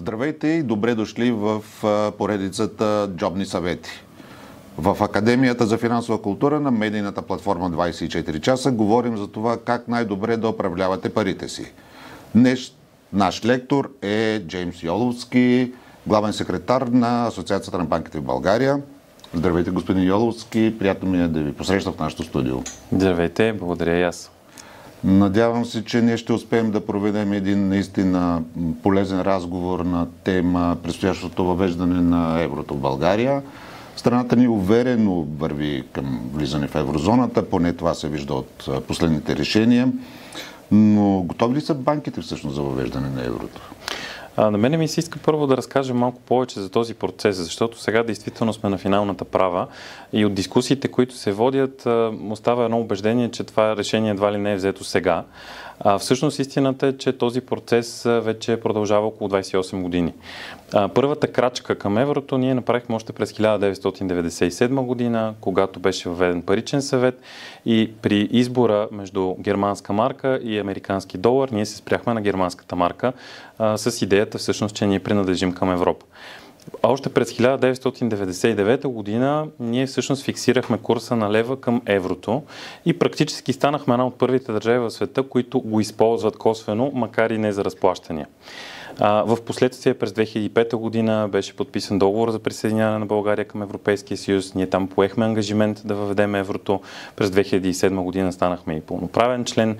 Здравейте и добре дошли в поредицата Джобни съвети. В Академията за финансова култура на медийната платформа 24 часа говорим за това как най-добре да управлявате парите си. Днес наш лектор е Джеймс Йоловски, главен секретар на Асоциацията на банките в България. Здравейте, господин Йоловски, приятно ми е да ви посрещам в нашото студио. Здравейте, благодаря и аз. Надявам се, че ние ще успеем да проведем един наистина полезен разговор на тема предстоящото въвеждане на еврото в България. Страната ни уверено върви към влизане в еврозоната, поне това се вижда от последните решения. Но готови ли са банките всъщност за въвеждане на еврото? На мене ми се иска първо да разкажа малко повече за този процес, защото сега действително сме на финалната права и от дискусиите, които се водят, остава едно убеждение, че това решение едва ли не е взето сега. Всъщност истината е, че този процес вече продължава около 28 години. Първата крачка към еврото ние направихме още през 1997 година, когато беше въведен паричен съвет и при избора между германска марка и американски долар ние се спряхме на германската марка с идеята всъщност, че ние принадлежим към Европа. Още през 1999 година ние всъщност фиксирахме курса на лева към еврото и практически станахме една от първите държави в света, които го използват косвено, макар и не за разплащания. В последствие през 2005 година беше подписан договор за присъединяване на България към Европейския съюз. Ние там поехме ангажимент да въведем еврото. През 2007 година станахме и пълноправен член.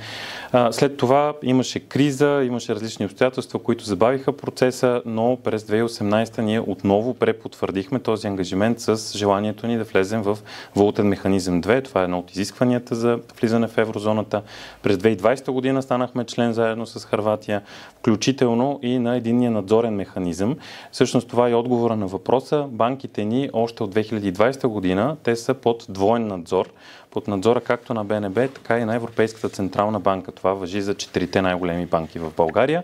След това имаше криза, имаше различни обстоятелства, които забавиха процеса, но през 2018 ние отново препотвърдихме този ангажимент с желанието ни да влезем в валутен механизъм 2. Това е едно от изискванията за влизане в еврозоната. През 2020 година станахме член заедно с Хърватия, включително и на единния надзорен механизъм. Всъщност това е отговора на въпроса. Банките ни още от 2020 година те са под двоен надзор. Под надзора както на БНБ, така и на Европейската централна банка. Това важи за 4-те най-големи банки в България.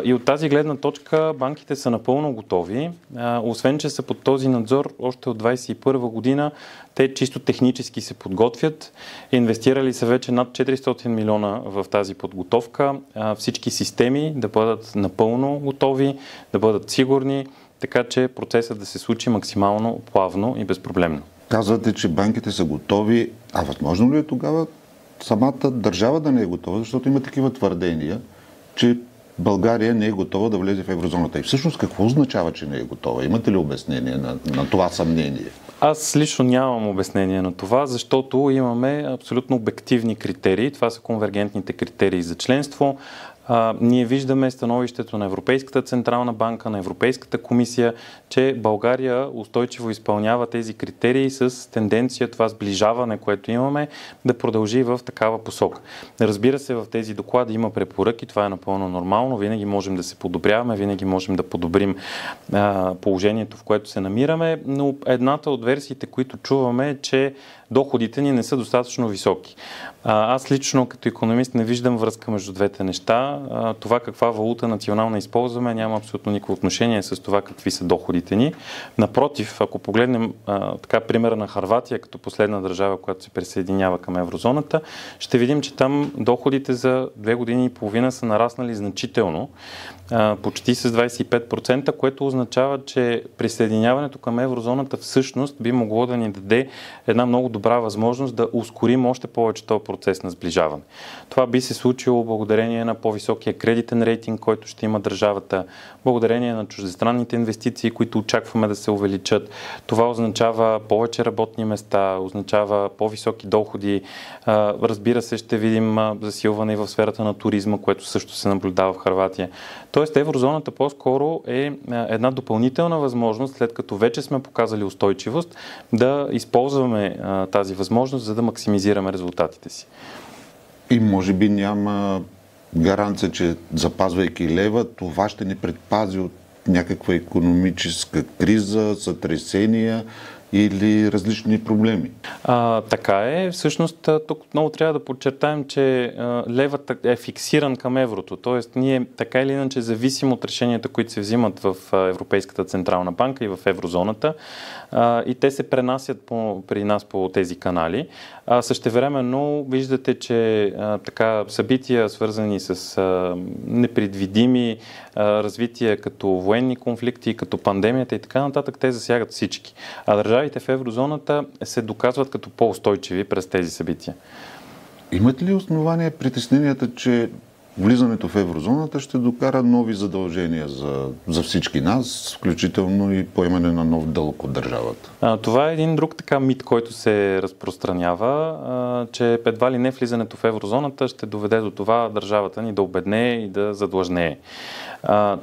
И от тази гледна точка банките са напълно готови. Освен, че са под този надзор още от 2021 година, те чисто технически се подготвят. Инвестирали са вече над 400 милиона в тази подготовка. Всички системи да бъдат напълно готови, да бъдат сигурни, така че процесът да се случи максимално плавно и безпроблемно. Казвате, че банките са готови. А възможно ли е тогава самата държава да не е готова? Защото има такива твърдения, че България не е готова да влезе в еврозоната. И всъщност какво означава, че не е готова? Имате ли обяснение на това съмнение? Аз лично нямам обяснение на това, защото имаме абсолютно обективни критерии. Това са конвергентните критерии за членство. Ние виждаме становището на Европейската централна банка, на Европейската комисия, че България устойчиво изпълнява тези критерии с тенденция това сближаване, което имаме, да продължи в такава посока. Разбира се, в тези доклади има препоръки, това е напълно нормално, винаги можем да се подобряваме, винаги можем да подобрим положението, в което се намираме, но едната от версиите, които чуваме е, че доходите ни не са достатъчно високи. Аз лично като икономист не виждам връзка между двете неща. Това каква валута национална използваме няма абсолютно никакво отношение с това какви са доходите ни. Напротив, ако погледнем така примера на Хърватия като последна държава, която се присъединява към еврозоната, ще видим, че там доходите за 2 години и половина са нараснали значително, почти с 25%, което означава, че присъединяването към еврозоната всъщност би могло да ни даде една много добра възможност да ускорим още повече този процес на сближаване. Това би се случило благодарение на по-високия кредитен рейтинг, който ще има държавата, благодарение на чуждестранните инвестиции, които очакваме да се увеличат. Това означава повече работни места, означава по-високи доходи. Разбира се, ще видим засилване и в сферата на туризма, което също се наблюдава в Хърватия. Тоест еврозоната по-скоро е една допълнителна възможност, след като вече сме показали устойчивост, да използваме тази възможност, за да максимизираме резултатите си. И може би няма гаранция, че запазвайки лева, това ще ни предпази от някаква икономическа криза, сътресения или различни проблеми? Така е. Всъщност тук много трябва да подчертаем, че левът е фиксиран към еврото. Тоест ние така или иначе зависим от решенията, които се взимат в Европейската централна банка и в еврозоната, и те се пренасят при нас по тези канали. Същевременно виждате, че така събития, свързани с непредвидими развития като военни конфликти, като пандемията и така нататък, те засягат всички. А държавите в еврозоната се доказват като по-устойчиви през тези събития. Имат ли основания притесненията, че влизането в еврозоната ще докара нови задължения за всички нас, включително и поемане на нов дълг от държавата? Това е един друг така мит, който се разпространява, че едва ли не влизането в еврозоната ще доведе до това държавата ни да обеднее и да задлъжнее.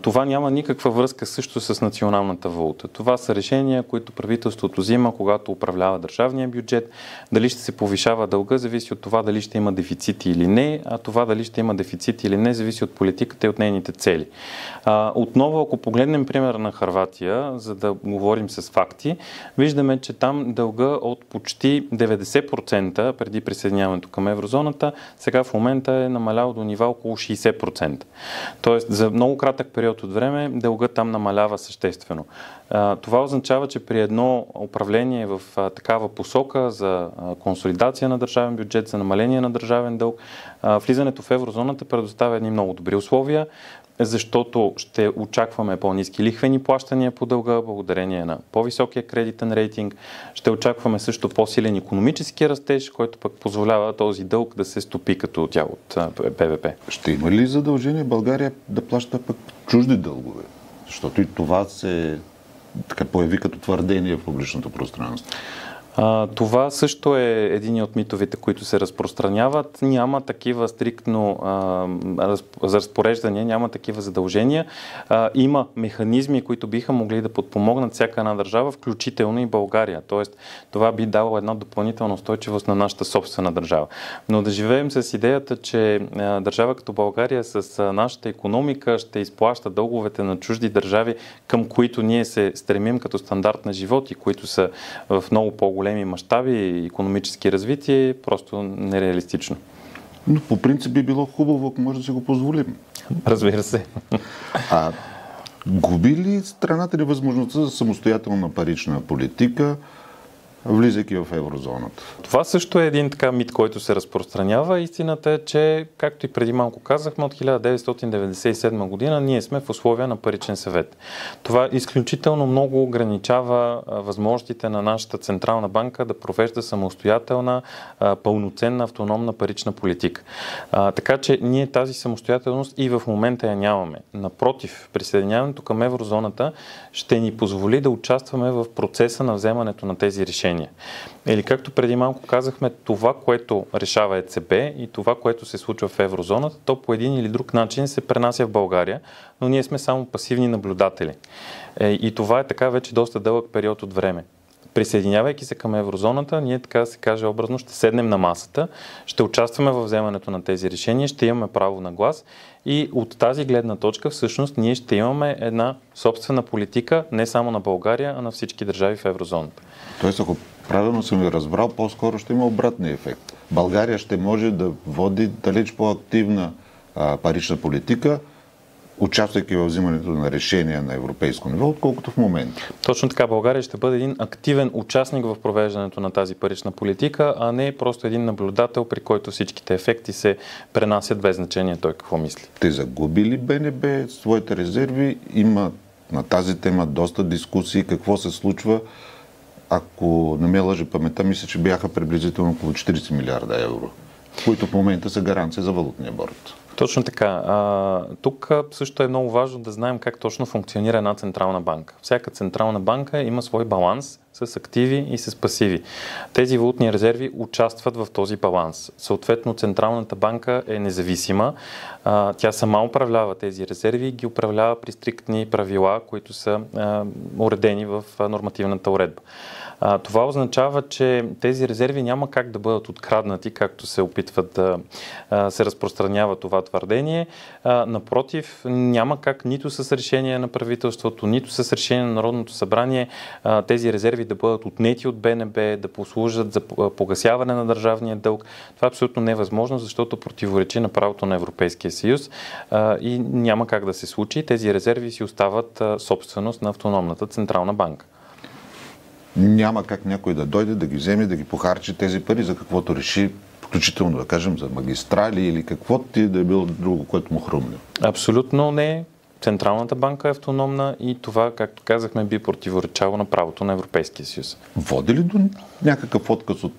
Това няма никаква връзка също с националната валута. Това са решения, които правителството взима, когато управлява държавния бюджет. Дали ще се повишава дълга, зависи от това дали ще има дефицити или не, а това дали ще има дефицити или не, зависи от политиката и от нейните цели. Отново, ако погледнем пример на Хърватия, за да говорим с факти, виждаме, че там дълга от почти 90% преди присъединяването към еврозоната, сега в момента е намалял до нива около 60%. Тоест, за много кратък период от време дългът там намалява съществено. Това означава, че при едно управление в такава посока за консолидация на държавен бюджет, за намаление на държавен дълг, влизането в еврозоната предоставя едни много добри условия, защото ще очакваме по-ниски лихвени плащания по дълга, благодарение на по-високия кредитен рейтинг. Ще очакваме също по-силен икономически растеж, който пък позволява този дълг да се стопи като тяло от БВП. Ще има ли задължение България да плаща пък чужди дългове? Защото и това се появи като твърдение в публичното пространство. Това също е един от митовете, които се разпространяват. Няма такива стриктно за разпореждания, няма такива задължения. Има механизми, които биха могли да подпомогнат всяка една държава, включително и България. Тоест, това би дало една допълнителна устойчивост на нашата собствена държава. Но да живеем с идеята, че държава като България с нашата икономика ще изплаща дълговете на чужди държави, към които ние се стремим като стандарт на живот и които са в много по-големи мащаби и икономически развитие, просто нереалистично. Но по принцип би било хубаво, ако може да си го позволим. Разбира се. Губи ли страната ни възможността за самостоятелна парична политика, влизайки в еврозоната? Това също е един така мит, който се разпространява. Истината е, че, както и преди малко казахме, от 1997 година ние сме в условия на паричен съвет. Това изключително много ограничава възможностите на нашата Централна банка да провежда самостоятелна, пълноценна, автономна парична политика. Така че ние тази самостоятелност и в момента я нямаме. Напротив, присъединяването към еврозоната ще ни позволи да участваме в процеса на вземането на тези решения. Или както преди малко казахме, това, което решава ЕЦБ и това, което се случва в еврозоната, то по един или друг начин се пренася в България, но ние сме само пасивни наблюдатели. И това е така вече доста дълъг период от време. Присъединявайки се към еврозоната, ние, така да се каже образно, ще седнем на масата, ще участваме в вземането на тези решения, ще имаме право на глас и от тази гледна точка всъщност ние ще имаме една собствена политика не само на България, а на всички държави в еврозоната. Тоест, ако правилно съм ви разбрал, по-скоро ще има обратния ефект. България ще може да води далеч по-активна парична политика, участвайки в взимането на решения на европейско ниво, отколкото в момента. Точно така, България ще бъде един активен участник в провеждането на тази парична политика, а не просто един наблюдател, при който всичките ефекти се пренасят без значение той какво мисли. Те загуби ли БНБ своите резерви? Има на тази тема доста дискусии. Какво се случва? Ако не ме лъже паметта, мисля, че бяха приблизително около 40 милиарда евро, които в момента са гаранция за валутния борд. Точно така. Тук също е много важно да знаем как точно функционира една централна банка. Всяка централна банка има свой баланс с активи и с пасиви. Тези валутни резерви участват в този баланс. Съответно, Централната банка е независима. Тя сама управлява тези резерви и ги управлява при стриктни правила, които са уредени в нормативната уредба. Това означава, че тези резерви няма как да бъдат откраднати, както се опитват да се разпространява това твърдение. Напротив, няма как нито с решение на правителството, нито с решение на Народното събрание тези резерви да бъдат отнети от БНБ, да послужат за погасяване на държавния дълг. Това е абсолютно невъзможно, защото противоречи на правото на Европейския съюз и няма как да се случи. Тези резерви си остават собственост на автономната централна банка. Няма как някой да дойде, да ги вземе, да ги похарчи тези пари за каквото реши, включително да кажем за магистрали или каквото и да е било друго, което му хрумне. Абсолютно не. Централната банка е автономна и това, както казахме, би противоречало на правото на Европейския съюз. Води ли до някакъв отказ от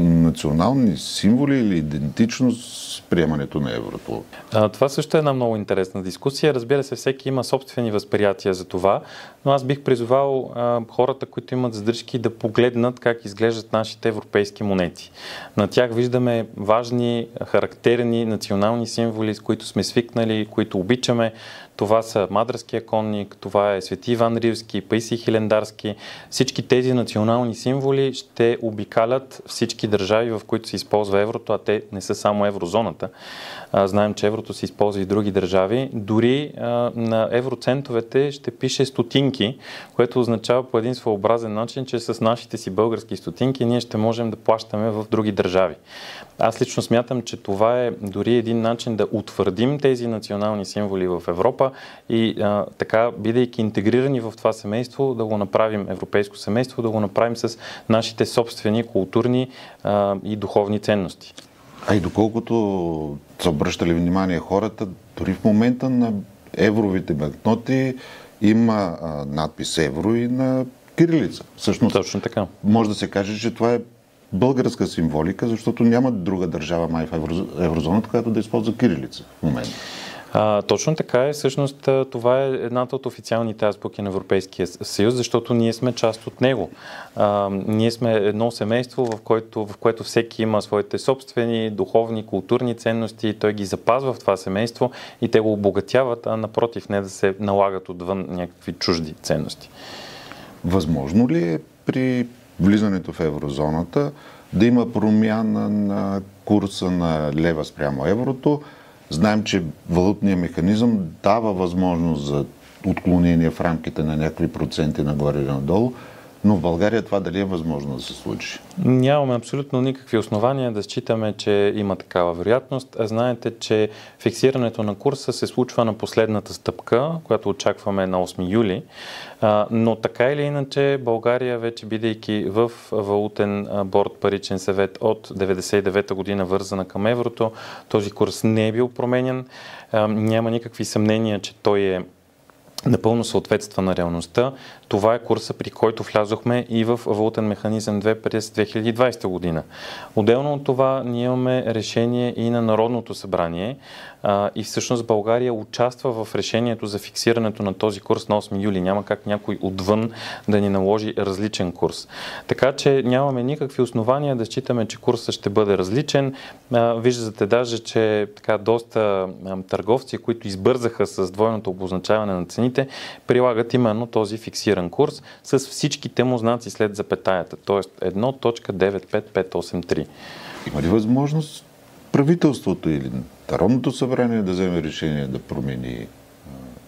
национални символи или идентичност с приемането на еврото? Това също е една много интересна дискусия. Разбира се, всеки има собствени възприятия за това, но аз бих призовал хората, които имат задръжки, да погледнат как изглеждат нашите европейски монети. На тях виждаме важни, характерни национални символи, с които сме свикнали, които обичаме. Това са Мадрския конник, това е Свети Иван Рилски, Паисий Хилендарски. Всички тези национални символи ще обикалят всички държави, в които се използва еврото, а те не са само еврозоната. Знаем, че еврото се използва и в други държави. Дори на евроцентовете ще пише стотинки, което означава по един своеобразен начин, че с нашите си български стотинки ние ще можем да плащаме в други държави. Аз лично смятам, че това е дори един начин да утвърдим тези национални символи в Европа и така, бидейки интегрирани в това семейство, да го направим европейско семейство, да го направим с нашите собствени културни и духовни ценности. А и доколкото са обръщали внимание хората, дори в момента на евровите банкноти има надпис евро и на кирилица. Всъщност, точно така. Може да се каже, че това е българска символика, защото няма друга държава май в еврозоната, която да използва кирилица в момента. Точно така е. Всъщност това е едната от официалните азбуки на Европейския съюз, защото ние сме част от него. Ние сме едно семейство, в което всеки има своите собствени духовни, културни ценности, той ги запазва в това семейство и те го обогатяват, а напротив, не да се налагат отвън някакви чужди ценности. Възможно ли е при влизането в еврозоната да има промяна на курса на лева спрямо еврото? Знаем, че валутният механизъм дава възможност за отклонение в рамките на някакви проценти нагоре или надолу, но в България това дали е възможно да се случи? Нямаме абсолютно никакви основания да считаме, че има такава вероятност. Знаете, че фиксирането на курса се случва на последната стъпка, която очакваме на 8 юли. Но така или иначе България, вече бидейки в валутен борд паричен съвет от 1999 година, вързана към еврото, този курс не е бил променен. Няма никакви съмнения, че той е напълно съответства на реалността. Това е курса, при който влязохме и в валутен механизъм 2 през 2020 година. Отделно от това ние имаме решение и на Народното събрание и всъщност България участва в решението за фиксирането на този курс на 8 юли. Няма как някой отвън да ни наложи различен курс. Така че нямаме никакви основания да считаме, че курсът ще бъде различен. Виждате даже, че така доста търговци, които избързаха с двойното обозначаване на цените, прилагат именно този фиксиран курс с всичките му знаци след запетаята, т.е. 1.95583. Има ли възможност правителството или Народното събрание да вземе решение да промени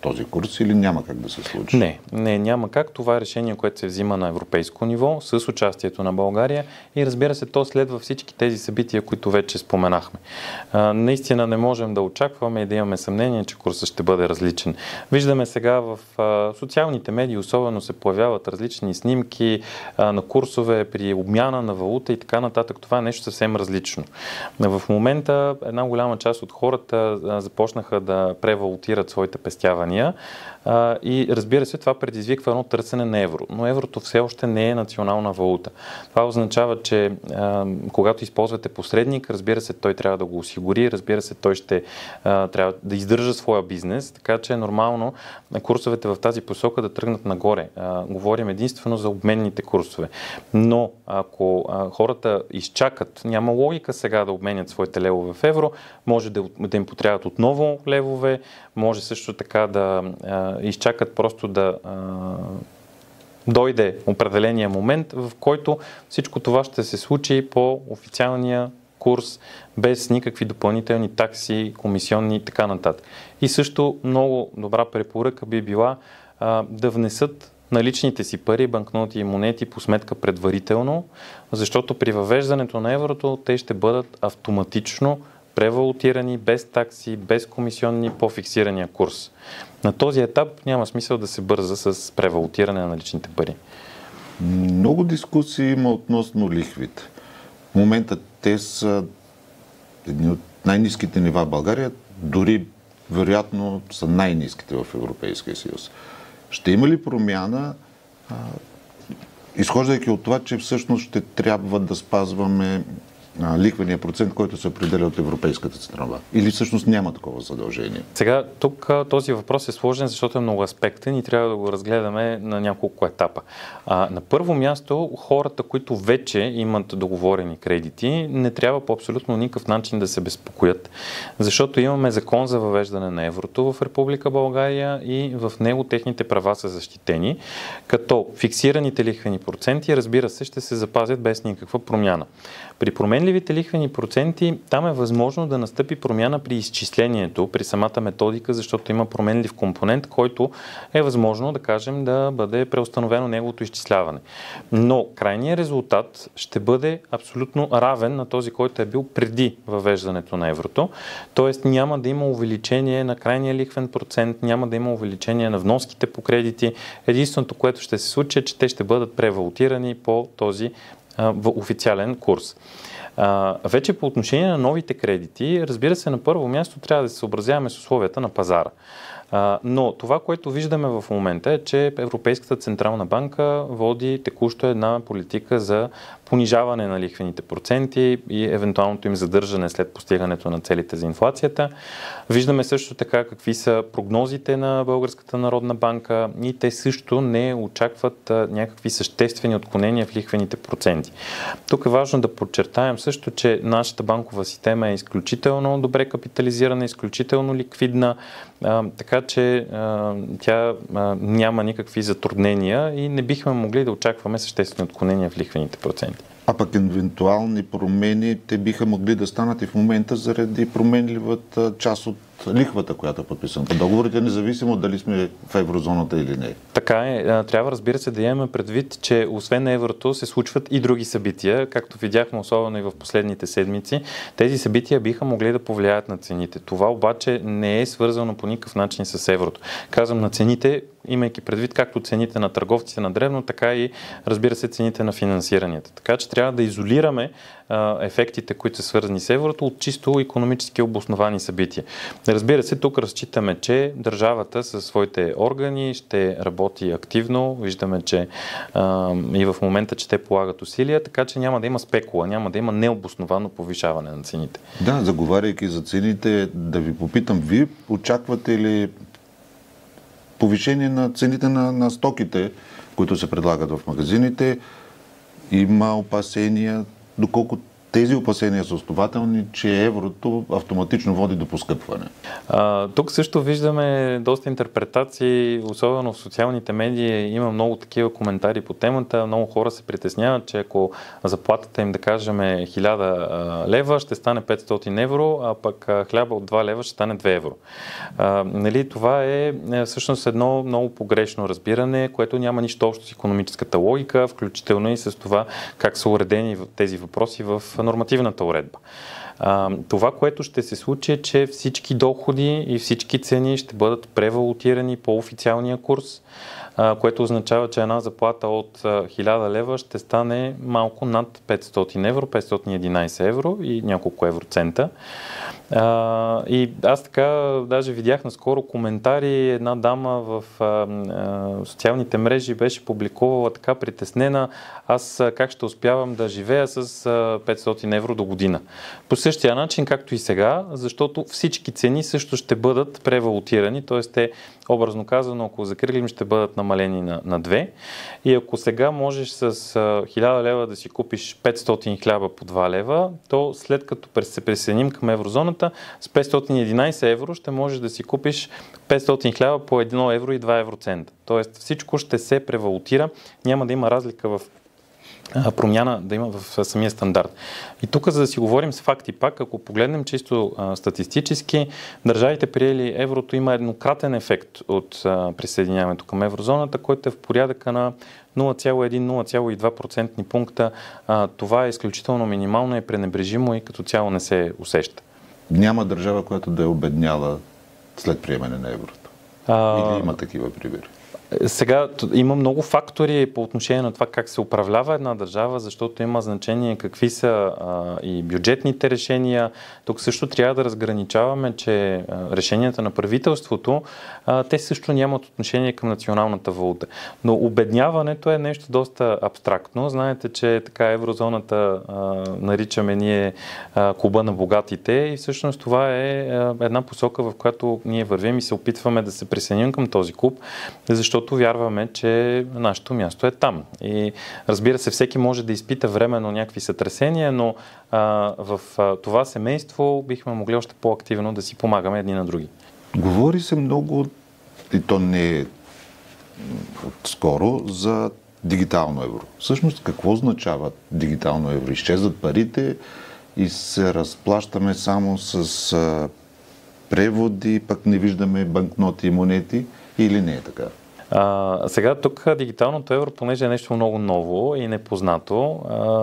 този курс или няма как да се случи? Не, няма как. Това е решение, което се взима на европейско ниво с участието на България и разбира се, то следва всички тези събития, които вече споменахме. Наистина не можем да очакваме и да имаме съмнение, че курсът ще бъде различен. Виждаме сега в социалните медии особено се появяват различни снимки на курсове при обмяна на валута и така нататък. Това е нещо съвсем различно. В момента една голяма част от хората започнаха да превалутират своите пестявания и разбира се, това предизвиква едно търсене на евро. Но еврото все още не е национална валута. Това означава, че когато използвате посредник, разбира се, той трябва да го осигури, разбира се, той ще трябва да издържа своя бизнес, така че е нормално курсовете в тази посока да тръгнат нагоре. Говорим единствено за обменните курсове. Но ако хората изчакат, няма логика сега да обменят своите левове в евро, може да им потребват отново левове, може също така да изчакат просто да дойде определения момент, в който всичко това ще се случи по официалния курс, без никакви допълнителни такси, комисионни и така нататък. И също много добра препоръка би била да внесат наличните си пари, банкноти и монети по сметка предварително, защото при въвеждането на еврото те ще бъдат автоматично превалутирани, без такси, без комисионни, по фиксирания курс. На този етап няма смисъл да се бърза с превалутиране на наличните пари. Много дискусии има относно лихвите. В момента те са едни от най-ниските нива в България, дори вероятно са най-ниските в Европейския съюз. Ще има ли промяна, изхождайки от това, че всъщност ще трябва да спазваме лихвения процент, който се определя от Европейската централна банка? Или всъщност няма такова задължение? Сега, тук този въпрос е сложен, защото е много аспектен и трябва да го разгледаме на няколко етапа. На първо място, хората, които вече имат договорени кредити, не трябва по абсолютно никакъв начин да се безпокоят, защото имаме закон за въвеждане на еврото в Република България и в него техните права са защитени, като фиксираните лихвени проценти, разбира се, ще се запазят без никаква промяна. При променливите лихвени проценти там е възможно да настъпи промяна при изчислението, при самата методика, защото има променлив компонент, който е възможно, да кажем, да бъде преустановено неговото изчисляване. Но крайният резултат ще бъде абсолютно равен на този, който е бил преди въвеждането на еврото. Тоест няма да има увеличение на крайния лихвен процент, няма да има увеличение на вноските по кредити. Единственото, което ще се случи, е, че те ще бъдат превалутирани по този в официален курс. Вече по отношение на новите кредити, разбира се, на първо място трябва да се съобразяваме с условията на пазара. Но това, което виждаме в момента е, че Европейската централна банка води текущо една политика за понижаване на лихвените проценти и евентуалното им задържане след постигането на целите за инфлацията. Виждаме също така какви са прогнозите на Българската народна банка и те също не очакват някакви съществени отклонения в лихвените проценти. Тук е важно да подчертаем също, че нашата банкова система е изключително добре капитализирана, изключително ликвидна, така че тя няма никакви затруднения и не бихме могли да очакваме съществени отклонения в лихвените проценти. А пък евентуални промени те биха могли да станат и в момента заради променливата част от лихвата, която е подписана по договорите, независимо дали сме в еврозоната или не. Така е. Трябва, разбира се, да имаме предвид, че освен еврото се случват и други събития, както видяхме особено и в последните седмици. Тези събития биха могли да повлияят на цените. Това обаче не е свързано по никакъв начин с еврото. Казвам на цените, имайки предвид както цените на търговците на дребно, така и, разбира се, цените на финансиранията. Така че трябва да изолираме ефектите, които са свързани с еврото, от чисто икономически обосновани събития. Разбира се, тук разчитаме, че държавата със своите органи ще работи активно. Виждаме, че и в момента, че те полагат усилия, така че няма да има спекула, няма да има необосновано повишаване на цените. Да, заговаряйки за цените, да ви попитам, вие очаквате ли повишение на цените на стоките, които се предлагат в магазините? Има опасения, доколко тези опасения са основателни, че еврото автоматично води до поскъпване. Тук също виждаме доста интерпретации, особено в социалните медии. Има много такива коментари по темата. Много хора се притесняват, че ако заплатата им, да кажем, 1000 лева, ще стане 500 евро, а пък хляба от 2 лева ще стане 2 евро. Нали, това е всъщност едно много погрешно разбиране, което няма нищо общо с икономическата логика, включително и с това как са уредени тези въпроси в нормативната уредба. Това, което ще се случи, е, че всички доходи и всички цени ще бъдат превалутирани по официалния курс, което означава, че една заплата от 1000 лева ще стане малко над 500 евро, 511 евро и няколко евроцента. И аз така даже видях наскоро коментари, една дама в социалните мрежи беше публикувала така притеснена: аз как ще успявам да живея с 500 евро до година. По същия начин, както и сега, защото всички цени също ще бъдат превалутирани, т.е. те образно казано, ако закрилим, ще бъдат намалени на 2. И ако сега можеш с 1000 лева да си купиш 500 хляба по 2 лева, то след като се присъединим към еврозоната, с 511 евро ще можеш да си купиш 500 хляба по 1 евро и 2 евроцента. Тоест всичко ще се превалутира, няма да има разлика в промяна да има в самия стандарт. И тук, за да си говорим с факти пак, ако погледнем чисто статистически, държавите приели еврото, има еднократен ефект от присъединяването към еврозоната, който е в порядъка на 0,1-0,2% пункта. Това е изключително минимално и пренебрежимо и като цяло не се усеща. Няма държава, която да е обедняла след приемане на еврото. Или има такива примери? Сега има много фактори по отношение на това как се управлява една държава, защото има значение какви са и бюджетните решения. Тук също трябва да разграничаваме, че решенията на правителството, те също нямат отношение към националната валута. Но обедняването е нещо доста абстрактно. Знаете, че така еврозоната наричаме ние клуба на богатите и всъщност това е една посока, в която ние вървим и се опитваме да се присъединим към този клуб, защото вярваме, че нашето място е там. И разбира се, всеки може да изпита временно някакви сътресения, но в това семейство бихме могли още по-активно да си помагаме едни на други. Говори се много, и то не е скоро, за дигитално евро. Всъщност, какво означава дигитално евро? Изчезват парите и се разплащаме само с преводи, пък не виждаме банкноти и монети, или не е така? Сега тук дигиталното евро, понеже е нещо много ново и непознато,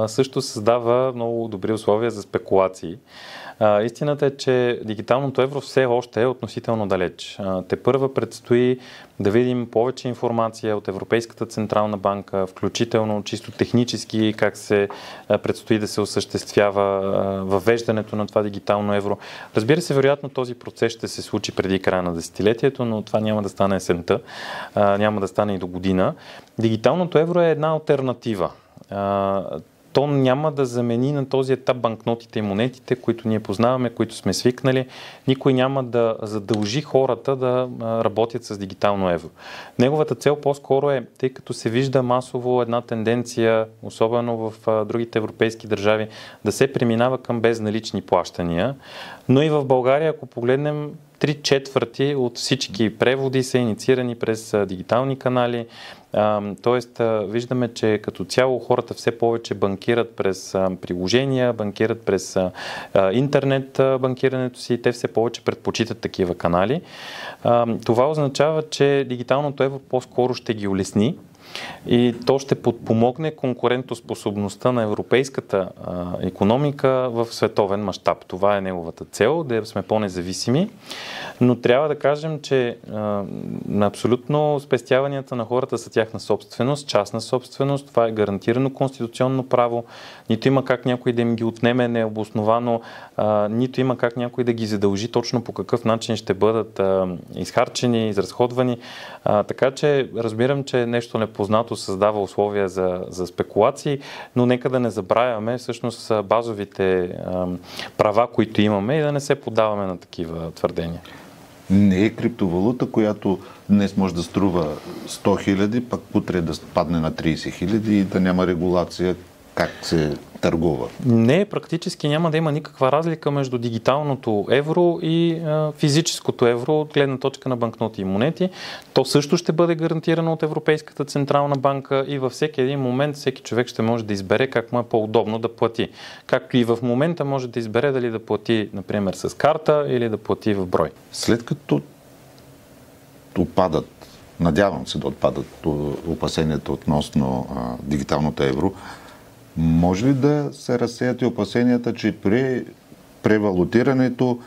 също създава много добри условия за спекулации. Истината е, че дигиталното евро все още е относително далеч. Тепърва предстои да видим повече информация от Европейската централна банка, включително чисто технически как се предстои да се осъществява въвеждането на това дигитално евро. Разбира се, вероятно този процес ще се случи преди края на десетилетието, но това няма да стане есента, няма да стане и до година. Дигиталното евро е една алтернатива. То няма да замени на този етап банкнотите и монетите, които ние познаваме, които сме свикнали. Никой няма да задължи хората да работят с дигитално евро. Неговата цел по-скоро е, тъй като се вижда масово една тенденция, особено в другите европейски държави, да се преминава към безналични плащания. Но и в България, ако погледнем, 3/4 от всички преводи са инициирани през дигитални канали. Тоест, виждаме, че като цяло хората все повече банкират през приложения, банкират през интернет банкирането си и те все повече предпочитат такива канали. Това означава, че дигиталното евро по-скоро ще ги улесни и то ще подпомогне конкурентоспособността на европейската икономика в световен мащаб. Това е неговата цел, да сме по-независими, но трябва да кажем, че абсолютно спестяванията на хората са тяхна собственост, частна собственост, това е гарантирано конституционно право, нито има как някой да им ги отнеме необосновано, нито има как някой да ги задължи точно по какъв начин ще бъдат изхарчени, изразходвани. Така че разбирам, че нещо непознато създава условия за спекулации, но нека да не забравяме всъщност базовите права, които имаме и да не се поддаваме на такива твърдения. Не е криптовалута, която днес може да струва 100 хиляди, пък утре да падне на 30 хиляди и да няма регулация как се търгува. Не, практически няма да има никаква разлика между дигиталното евро и физическото евро от гледна точка на банкноти и монети. То също ще бъде гарантирано от Европейската централна банка и във всеки един момент всеки човек ще може да избере как му е по-удобно да плати. Както и в момента може да избере дали да плати, например, с карта или да плати в брой. След като отпадат, надявам се да отпадат опасенията относно дигиталното евро, може ли да се разсеят и опасенията, че при превалутирането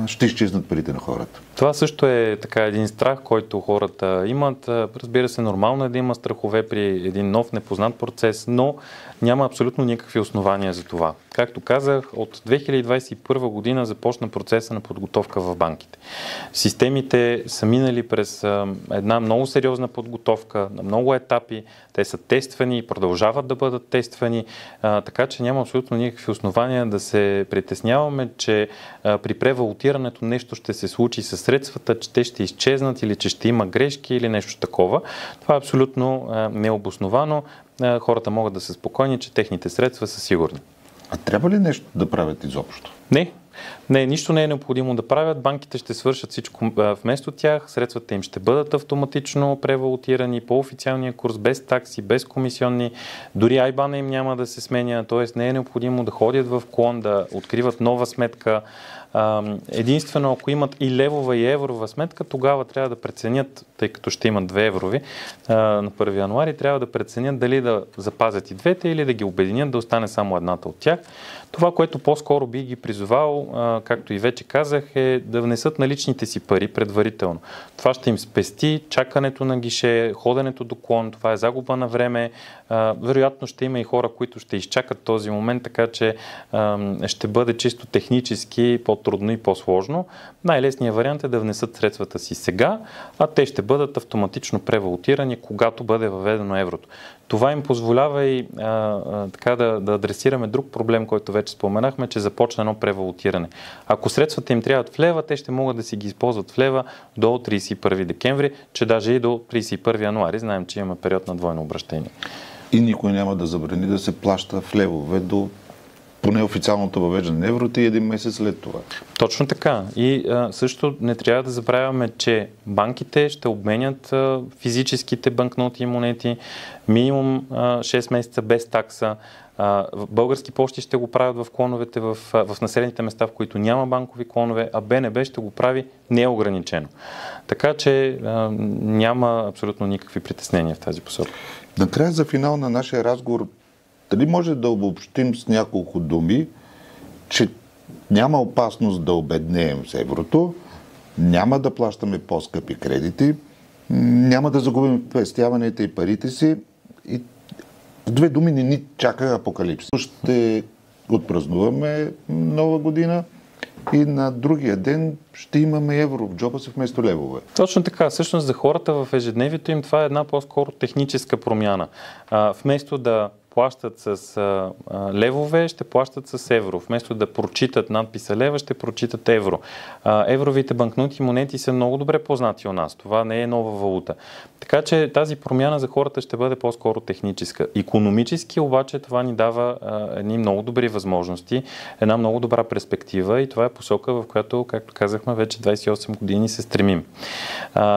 ще изчезнат парите на хората? Това също е така един страх, който хората имат. Разбира се, нормално е да има страхове при един нов, непознат процес, но няма абсолютно никакви основания за това. Както казах, от 2021 година започна процеса на подготовка в банките. Системите са минали през една много сериозна подготовка на много етапи. Те са тествани и продължават да бъдат тествани, така че няма абсолютно никакви основания да се притесняваме, че при превалутирането превалутирането нещо ще се случи със средствата, че те ще изчезнат или че ще има грешки или нещо такова. Това е абсолютно необосновано. Хората могат да са спокойни, че техните средства са сигурни. А трябва ли нещо да правят изобщо? Не, нищо не е необходимо да правят. Банките ще свършат всичко вместо тях. Средствата им ще бъдат автоматично превалутирани по официалния курс, без такси, без комисионни. Дори IBAN им няма да се сменя, т.е. не е необходимо да ходят в клон, да откриват нова сметка. Единствено, ако имат и левова и еврова сметка, тогава трябва да преценят, тъй като ще имат 2 еврови на 1 януари, трябва да преценят дали да запазят и двете или да ги обединят, да остане само едната от тях. Това, което по-скоро би ги призовал, както и вече казах, е да внесат наличните си пари предварително. Това ще им спести чакането на гише, ходенето до клон, това е загуба на време. Вероятно ще има и хора, които ще изчакат този момент, така че ще бъде чисто технически по-трудно и по-сложно. Най-лесният вариант е да внесат средствата си сега, а те ще бъдат автоматично превалутирани, когато бъде въведено еврото. Това им позволява и така да адресираме друг проблем, който вече споменахме, че започна едно превалутиране. Ако средствата им трябват в лева, те ще могат да си ги използват в лева до 31 декември, че даже и до 31 януари. Знаем, че имаме период на двойно обращение. И никой няма да забрани да се плаща в левове до поне официалното въвеждане на еврото и един месец след това. Точно така. И също не трябва да забравяме, че банките ще обменят физическите банкноти и монети минимум 6 месеца без такса. Български пощи ще го правят в клоновете, в населените места, в които няма банкови клонове, а БНБ ще го прави неограничено. Така че няма абсолютно никакви притеснения в тази посока. Накрая за финал на нашия разговор, дали може да обобщим с няколко думи, че няма опасност да обеднеем с еврото, няма да плащаме по-скъпи кредити, няма да загубим спестяванията и парите си и в 2 думи не ни чака апокалипсис. Ще отпразнуваме Нова година и на другия ден ще имаме евро в джоба си вместо левове. Точно така. Всъщност за хората в ежедневието им това е една по-скоро техническа промяна. Вместо да плащат с левове, ще плащат с евро. Вместо да прочитат надписа лева, ще прочитат евро. Евровите банкноти и монети са много добре познати у нас. Това не е нова валута. Така че тази промяна за хората ще бъде по-скоро техническа. Икономически обаче това ни дава едни много добри възможности, една много добра перспектива и това е посока, в която, както казахме, вече 28 години се стремим.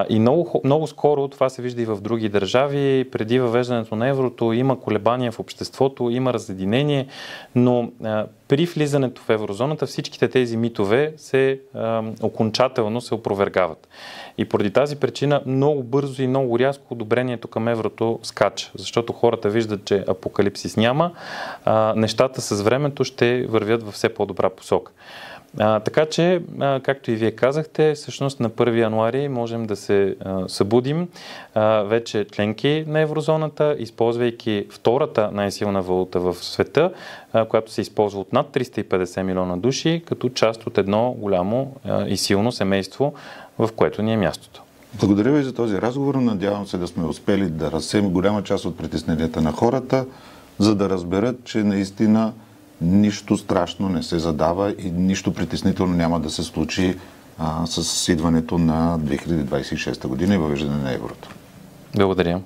И много скоро това се вижда и в други държави. Преди въвеждането на еврото има колебания в обществото, има разединение, но при влизането в еврозоната всичките тези митове окончателно се опровергават. И поради тази причина много бързо и много рязко одобрението към еврото скача, защото хората виждат, че апокалипсис няма, нещата с времето ще вървят във все по-добра посока. Така че, както и вие казахте, всъщност на 1 януари можем да се събудим вече членки на еврозоната, използвайки втората най-силна валута в света, която се използва от над 350 милиона души, като част от едно голямо и силно семейство, в което ни е мястото. Благодаря ви за този разговор. Надявам се да сме успели да разсеем голяма част от притесненията на хората, за да разберат, че наистина нищо страшно не се задава и нищо притеснително няма да се случи с идването на 2026 година и въвеждане на еврото. Благодаря.